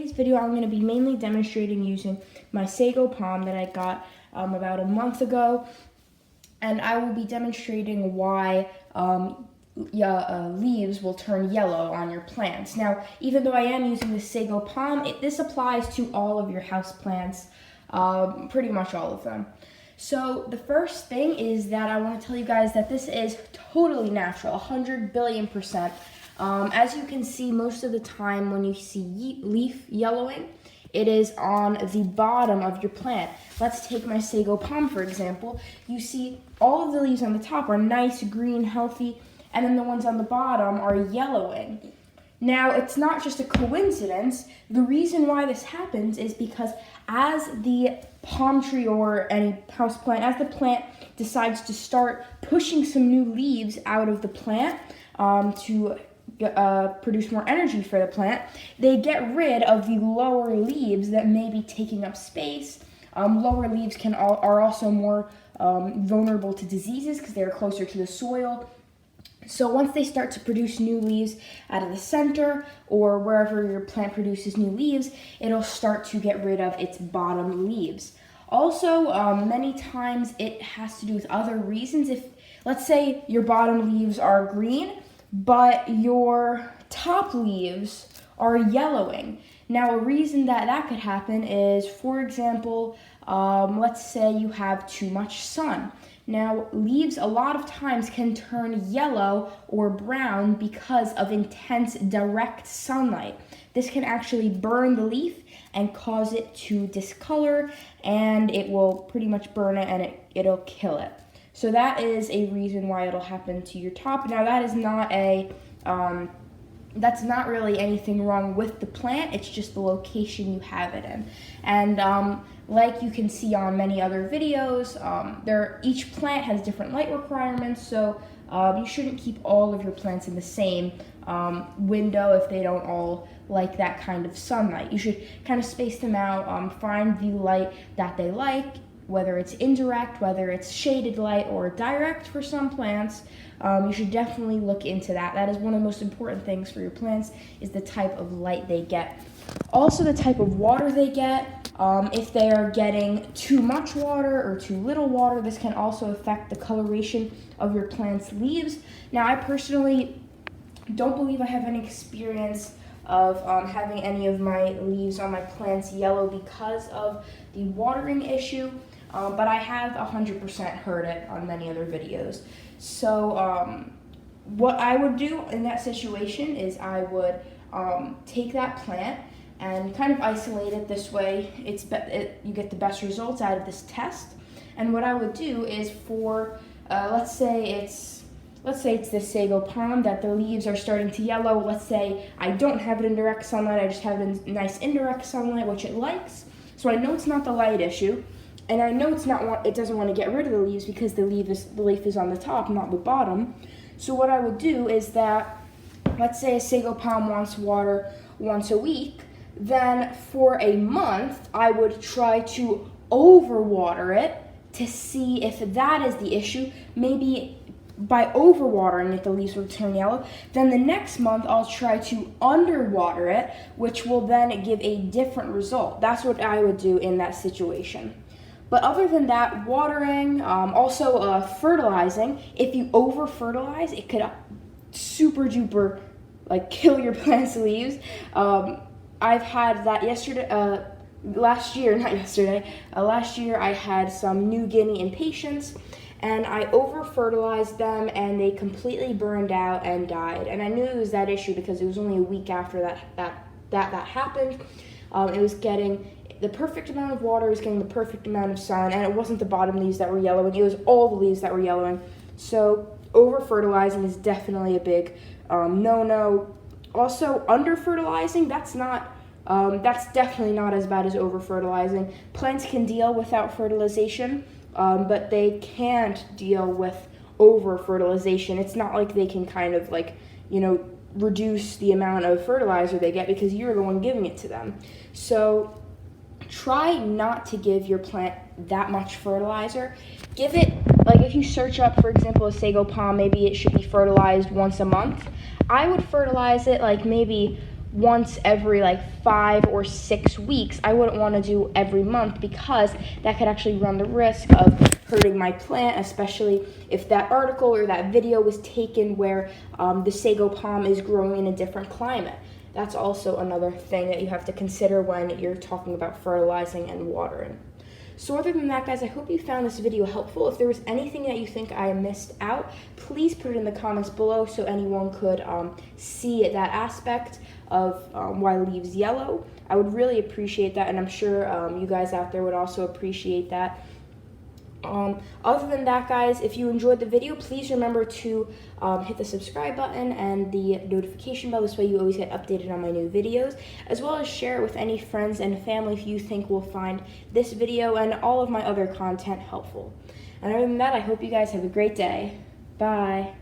today's video, I'm going to be mainly demonstrating using my sago palm that I got about a month ago, and I will be demonstrating why leaves will turn yellow on your plants. Now, even though I am using the sago palm, this applies to all of your house plants, pretty much all of them. So the first thing is that I want to tell you guys that this is totally natural, 100 billion %. As you can see, most of the time when you see leaf yellowing, it is on the bottom of your plant. Let's take my sago palm, for example. You see all of the leaves on the top are nice, green, healthy, and then the ones on the bottom are yellowing. Now, it's not just a coincidence. The reason why this happens is because as the palm tree or any house plant, as the plant decides to start pushing some new leaves out of the plant to produce more energy for the plant, they get rid of the lower leaves that may be taking up space. Lower leaves are also more vulnerable to diseases because they're closer to the soil. So once they start to produce new leaves out of the center or wherever your plant produces new leaves, it'll start to get rid of its bottom leaves. Also, many times it has to do with other reasons. If, let's say, your bottom leaves are green, but your top leaves are yellowing. Now, a reason that could happen is, for example, let's say you have too much sun. Now, leaves a lot of times can turn yellow or brown because of intense direct sunlight. This can actually burn the leaf and cause it to discolor, and it will pretty much burn it and it'll kill it. So that is a reason why it'll happen to your top. Now, that is not that's not really anything wrong with the plant. It's just the location you have it in. And like you can see on many other videos, each plant has different light requirements, so you shouldn't keep all of your plants in the same window if they don't all like that kind of sunlight. You should kind of space them out, find the light that they like, whether it's indirect, whether it's shaded light, or direct for some plants. You should definitely look into that. That is one of the most important things for your plants, is the type of light they get. Also, the type of water they get. If they are getting too much water or too little water, this can also affect the coloration of your plant's leaves. Now, I personally don't believe I have any experience of having any of my leaves on my plants yellow because of the watering issue, but I have 100% heard it on many other videos. So what I would do in that situation is I would take that plant and kind of isolate it. This way you get the best results out of this test. And what I would do is for, let's say it's this sago palm that the leaves are starting to yellow. Let's say I don't have it in direct sunlight, I just have it in nice indirect sunlight, which it likes. So I know it's not the light issue, and I know it doesn't want to get rid of the leaves because the leaf is on the top, not the bottom. So what I would do is that, let's say a sago palm wants water once a week, then for a month I would try to overwater it to see if that is the issue. Maybe by overwatering it, the leaves will turn yellow. Then the next month, I'll try to underwater it, which will then give a different result. That's what I would do in that situation. But other than that, watering, also fertilizing, if you over-fertilize, it could super duper kill your plant's leaves. I've had that last year I had some New Guinea impatiens, and I over-fertilized them, and they completely burned out and died. And I knew it was that issue because it was only a week after that happened. It was getting the perfect amount of water, it was getting the perfect amount of sun, and it wasn't the bottom leaves that were yellowing, it was all the leaves that were yellowing. So over-fertilizing is definitely a big no-no. Also, under-fertilizing, that's definitely not as bad as over-fertilizing. Plants can deal without fertilization, but they can't deal with over-fertilization. It's not like they can kind of reduce the amount of fertilizer they get because you're the one giving it to them. So try not to give your plant that much fertilizer. Give it, if you search up, for example, a sago palm, maybe it should be fertilized once a month. I would fertilize it maybe once every like 5 or 6 weeks. I wouldn't want to do every month because that could actually run the risk of hurting my plant, especially if that article or that video was taken where the sago palm is growing in a different climate. That's also another thing that you have to consider when you're talking about fertilizing and watering. So other than that, guys, I hope you found this video helpful. If there was anything that you think I missed out, please put it in the comments below so anyone could see that aspect of why leaves yellow. I would really appreciate that, and I'm sure you guys out there would also appreciate that. Other than that, guys, if you enjoyed the video, please remember to hit the subscribe button and the notification bell. This way you always get updated on my new videos, as well as share it with any friends and family if you think will find this video and all of my other content helpful. And other than that, I hope you guys have a great day. Bye.